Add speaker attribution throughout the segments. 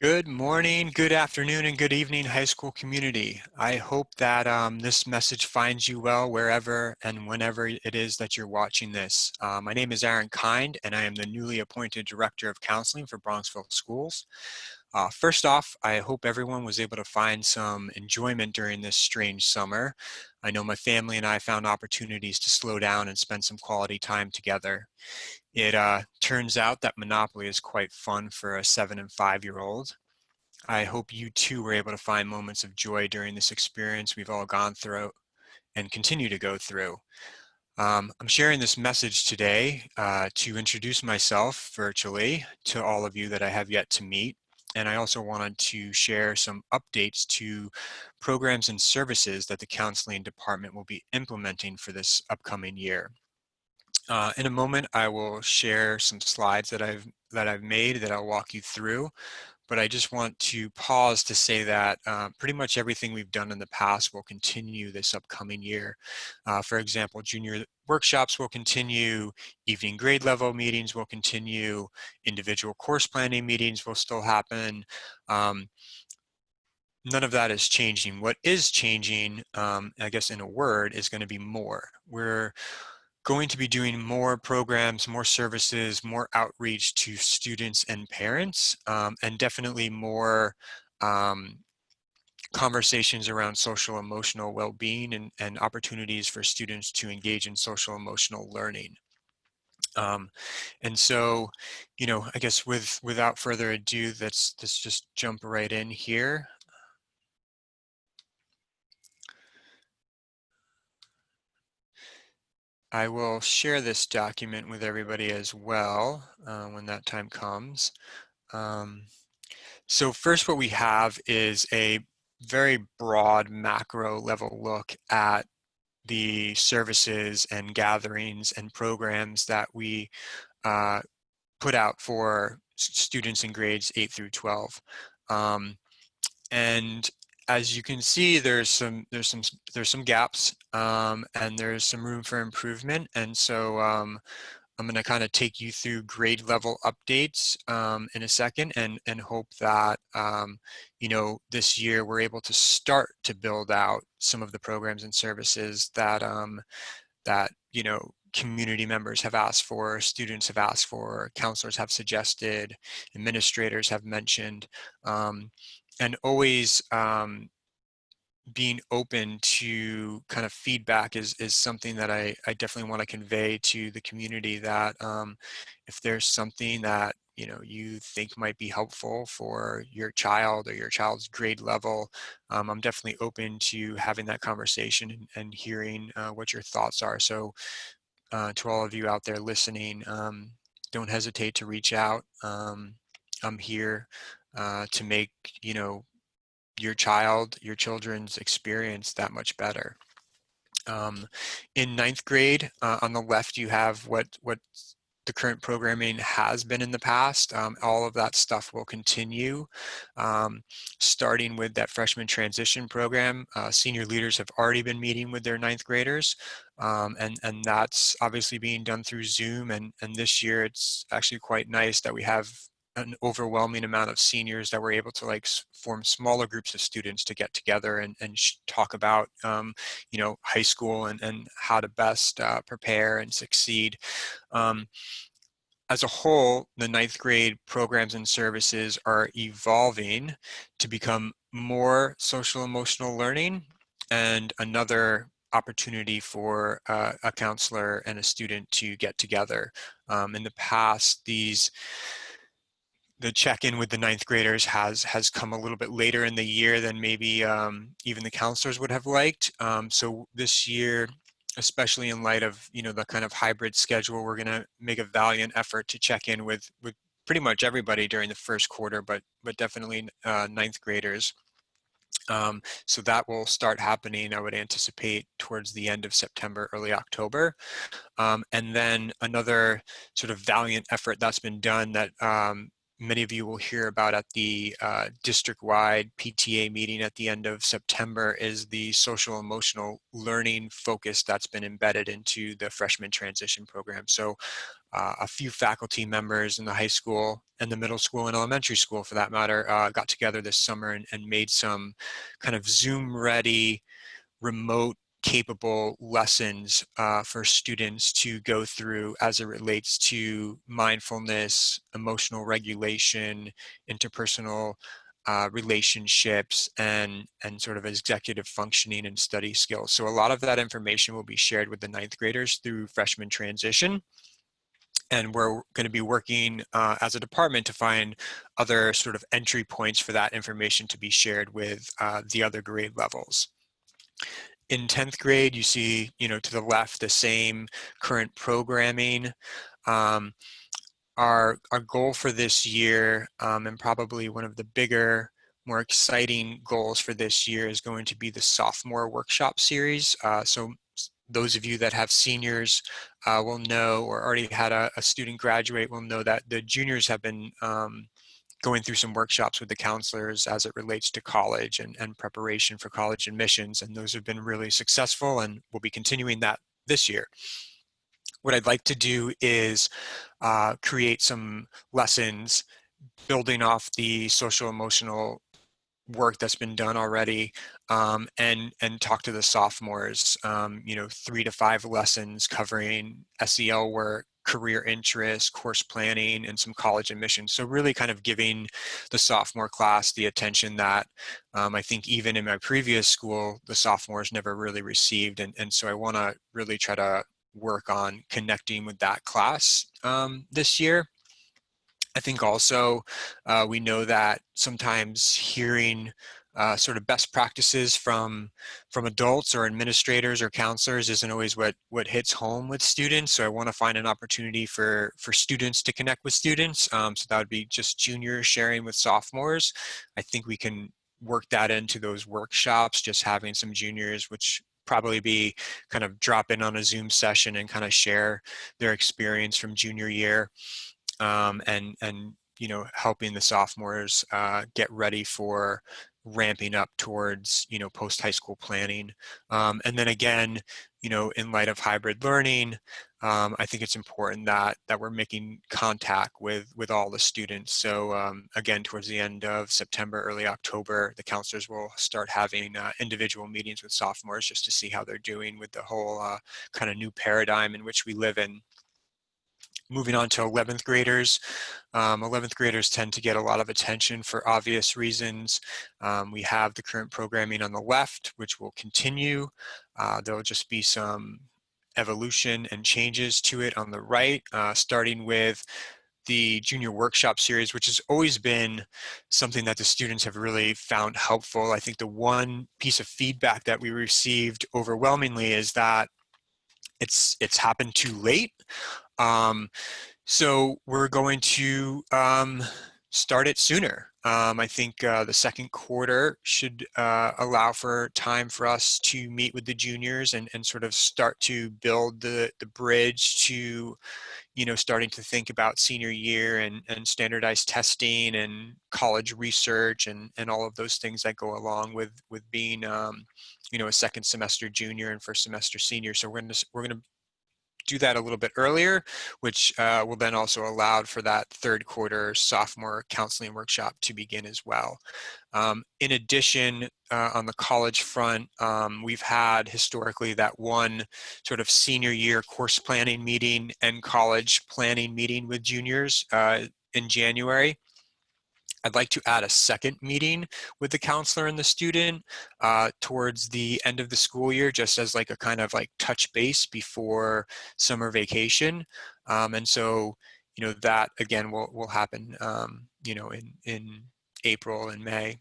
Speaker 1: Good morning, good afternoon, and good evening, high school community. I hope that this message finds you well wherever and whenever it is that you're watching this. My name is Aaron Kind, and I am the newly appointed Director of Counseling for Bronxville Schools. First off, I hope everyone was able to find some enjoyment during this strange summer. I know my family and I found opportunities to slow down and spend some quality time together. It turns out that Monopoly is quite fun for a 7 and 5-year-old. I hope you too were able to find moments of joy during this experience we've all gone through and continue to go through. I'm sharing this message today to introduce myself virtually to all of you that I have yet to meet. And I also wanted to share some updates to programs and services that the counseling department will be implementing for this upcoming year. In a moment, I will share some slides that I've made that I'll walk you through. But I just want to pause to say that pretty much everything we've done in the past will continue this upcoming year. For example, junior workshops will continue, evening grade level meetings will continue, individual course planning meetings will still happen. None of that is changing. What is changing, I guess in a word, is going to be more. We're going to be doing more programs, more services, more outreach to students and parents, and definitely more um, conversations around social emotional well-being and opportunities for students to engage in social emotional learning. Um, and so, I guess without further ado, let's just jump right in here. I will share this document with everybody as well when that time comes. Um, So first, what we have is a very broad macro level look at the services and gatherings and programs that we put out for students in grades 8 through 12. And as you can see, there's some gaps, and there's some room for improvement. And so I'm going to kind of take you through grade level updates in a second, and hope that this year we're able to start to build out some of the programs and services that community members have asked for, students have asked for, counselors have suggested, administrators have mentioned, and always being open to kind of feedback is something that I definitely want to convey to the community, that if there's something that you think might be helpful for your child or your child's grade level, I'm definitely open to having that conversation and hearing what your thoughts are. So to all of you out there listening, don't hesitate to reach out. I'm here to make your children's experience that much better. In ninth grade, on the left, you have what the current programming has been in the past. All of that stuff will continue, starting with that freshman transition program. Senior leaders have already been meeting with their ninth graders, and that's obviously being done through Zoom. And this year, it's actually quite nice that we have an overwhelming amount of seniors that were able to form smaller groups of students to get together and talk about high school and how to best prepare and succeed. As a whole, the ninth grade programs and services are evolving to become more social emotional learning and another opportunity for a counselor and a student to get together. In the past, the check-in with the ninth graders has come a little bit later in the year than maybe even the counselors would have liked. So this year, especially in light of the kind of hybrid schedule, we're going to make a valiant effort to check in with pretty much everybody during the first quarter, but definitely ninth graders. So that will start happening, I would anticipate, towards the end of September, early October. And then another sort of valiant effort that's been done that many of you will hear about at the district-wide PTA meeting at the end of September is the social emotional learning focus that's been embedded into the freshman transition program. So a few faculty members in the high school and the middle school and elementary school, for that matter, got together this summer and made some kind of Zoom-ready, remote capable lessons for students to go through as it relates to mindfulness, emotional regulation, interpersonal relationships, and sort of executive functioning and study skills. So a lot of that information will be shared with the ninth graders through freshman transition. And we're going to be working as a department to find other sort of entry points for that information to be shared with the other grade levels. In 10th grade, you see, to the left, the same current programming. Um, our goal for this year, and probably one of the bigger, more exciting goals for this year, is going to be the sophomore workshop series. So those of you that have seniors will know, or already had a student graduate will know, that the juniors have been going through some workshops with the counselors as it relates to college and preparation for college admissions, and those have been really successful, and we'll be continuing that this year. What I'd like to do is create some lessons building off the social emotional work that's been done already, and talk to the sophomores, 3 to 5 lessons covering SEL work, career interest, course planning, and some college admissions. So really kind of giving the sophomore class the attention that I think even in my previous school, the sophomores never really received. And so I want to really try to work on connecting with that class this year. I think also we know that sometimes hearing sort of best practices from adults or administrators or counselors isn't always what hits home with students. So I want to find an opportunity for students to connect with students. So that would be just juniors sharing with sophomores. I think we can work that into those workshops, just having some juniors, which probably be kind of drop in on a Zoom session and kind of share their experience from junior year. And helping the sophomores get ready for ramping up towards post high school planning. And then again, in light of hybrid learning, I think it's important that we're making contact with all the students. So again, towards the end of September, early October, the counselors will start having individual meetings with sophomores just to see how they're doing with the whole kind of new paradigm in which we live in. Moving on to 11th graders. 11th graders tend to get a lot of attention for obvious reasons. We have the current programming on the left, which will continue. There'll just be some evolution and changes to it on the right, starting with the junior workshop series, which has always been something that the students have really found helpful. I think the one piece of feedback that we received overwhelmingly is that it's happened too late. So we're going to start it sooner. I think the second quarter should allow for time for us to meet with the juniors and sort of start to build the bridge to, starting to think about senior year and standardized testing and college research and all of those things that go along with being, a second semester junior and first semester senior. So we're gonna do that a little bit earlier, which will then also allow for that third quarter sophomore counseling workshop to begin as well. In addition, on the college front, we've had historically that one sort of senior year course planning meeting and college planning meeting with juniors in January. I'd like to add a second meeting with the counselor and the student towards the end of the school year, just as like a kind of like touch base before summer vacation. And so, that again will happen, in April and May.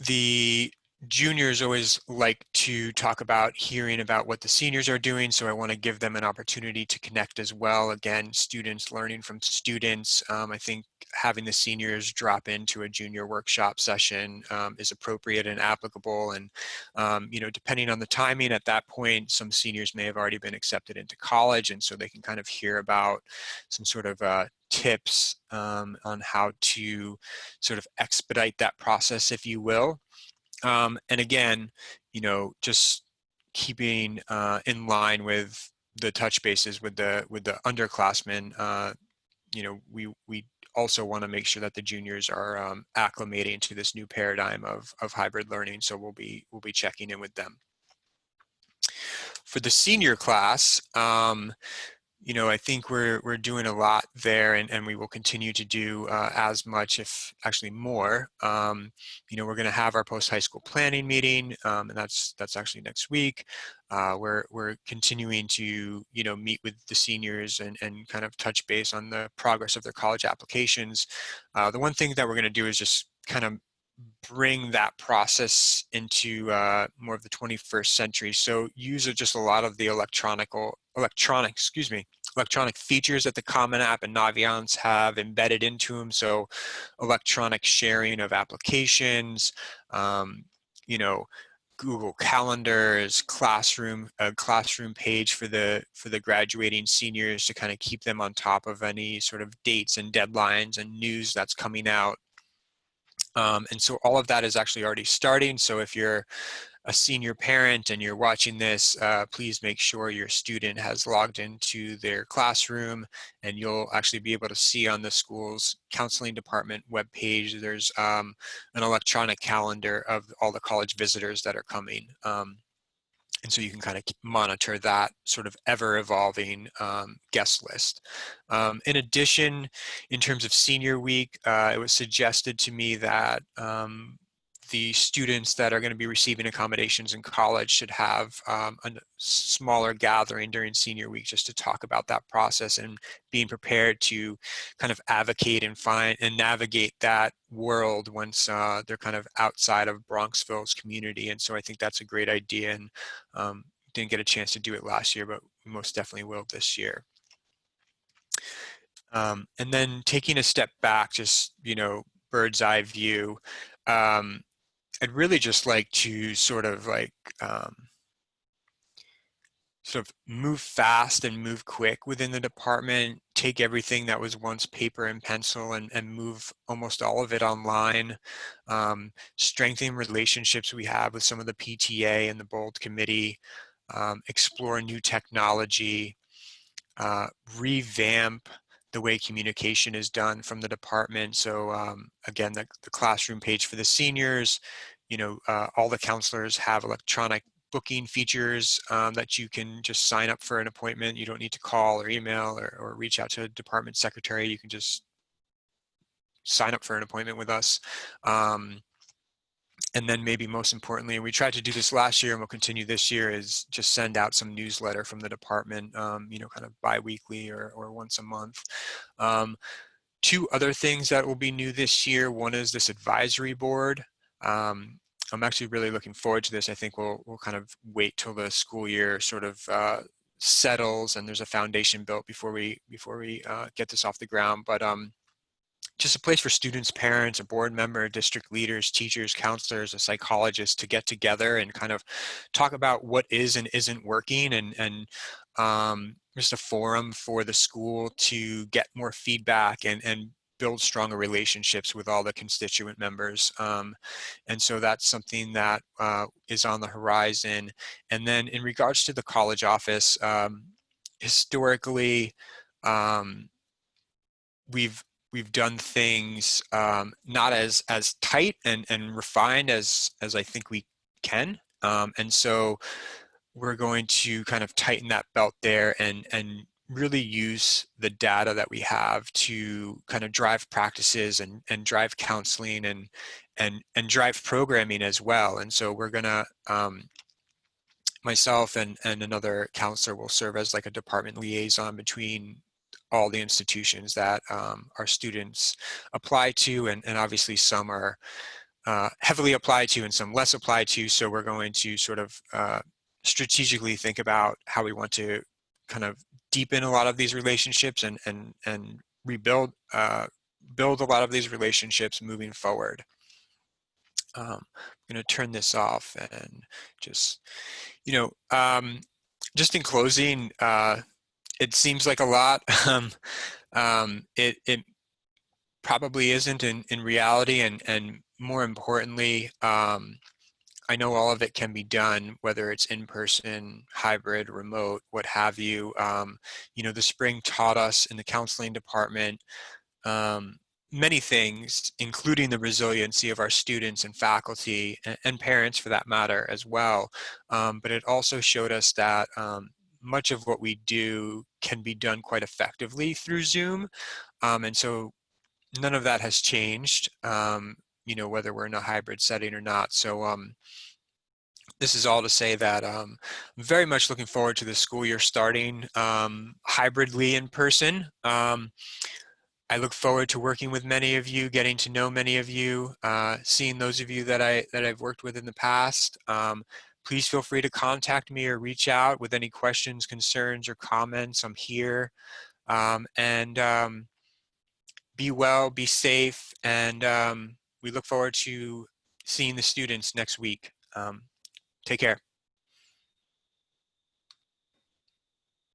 Speaker 1: The juniors always like to talk about hearing about what the seniors are doing, so I want to give them an opportunity to connect as well. Again, students learning from students. I think having the seniors drop into a junior workshop session is appropriate and applicable. And depending on the timing at that point, some seniors may have already been accepted into college, and so they can kind of hear about some sort of tips on how to sort of expedite that process, if you will. And again, just keeping in line with the touch bases with the underclassmen. We also want to make sure that the juniors are acclimating to this new paradigm of hybrid learning. So we'll be checking in with them. For the senior class, I think we're doing a lot there, and we will continue to do as much, if actually more. We're going to have our post-high school planning meeting, and that's actually next week. We're continuing to meet with the seniors and kind of touch base on the progress of their college applications. The one thing that we're going to do is just kind of bring that process into more of the 21st century. So use just a lot of the electronic features that the Common App and Naviance have embedded into them. So electronic sharing of applications, you know, Google Calendars, a classroom page for the graduating seniors to kind of keep them on top of any sort of dates and deadlines and news that's coming out. And so all of that is actually already starting. So if you're a senior parent and you're watching this, please make sure your student has logged into their classroom, and you'll actually be able to see on the school's counseling department webpage, there's an electronic calendar of all the college visitors that are coming. And so you can kind of monitor that sort of ever-evolving guest list. In addition, in terms of senior week, it was suggested to me that the students that are going to be receiving accommodations in college should have a smaller gathering during senior week, just to talk about that process and being prepared to kind of advocate and find and navigate that world once they're kind of outside of Bronxville's community. And so I think that's a great idea, and didn't get a chance to do it last year, but we most definitely will this year. And then taking a step back, just bird's eye view, I'd really just like to sort of move fast and move quick within the department, take everything that was once paper and pencil and move almost all of it online, strengthen relationships we have with some of the PTA and the BOLD committee, explore new technology, revamp the way communication is done from the department. So again, the classroom page for the seniors, all the counselors have electronic booking features that you can just sign up for an appointment. You don't need to call or email or reach out to a department secretary. You can just sign up for an appointment with us. And then maybe most importantly, and we tried to do this last year and we'll continue this year, is just send out some newsletter from the department, kind of bi-weekly or once a month. Two other things that will be new this year. One is this advisory board. I'm actually really looking forward to this. I think we'll kind of wait till the school year sort of settles and there's a foundation built before we get this off the ground. But just a place for students, parents, a board member, district leaders, teachers, counselors, a psychologist to get together and kind of talk about what is and isn't working, and just a forum for the school to get more feedback and build stronger relationships with all the constituent members. And so that's something that is on the horizon. And then in regards to the college office, historically, we've done things not as tight and refined as I think we can, and so we're going to kind of tighten that belt there and really use the data that we have to kind of drive practices and drive counseling and drive programming as well. And so we're gonna myself and another counselor will serve as like a department liaison between all the institutions that our students apply to, and obviously some are heavily applied to and some less applied to. So we're going to sort of strategically think about how we want to kind of deepen a lot of these relationships and rebuild build a lot of these relationships moving forward. I'm going to turn this off and just, you know, just in closing, it seems like a lot. It probably isn't in reality, and more importantly, I know all of it can be done, whether it's in person, hybrid, remote, what have you. You know, the spring taught us in the counseling department um, many things, including the resiliency of our students and faculty and parents for that matter as well. But it also showed us that much of what we do can be done quite effectively through Zoom. And so none of that has changed, you know, whether we're in a hybrid setting or not. So this is all to say that I'm very much looking forward to the school year starting hybridly in person. I look forward to working with many of you, getting to know many of you, seeing those of you that I've worked with in the past. Please feel free to contact me or reach out with any questions, concerns, or comments. I'm here. And be well, be safe, and we look forward to seeing the students next week. Take care.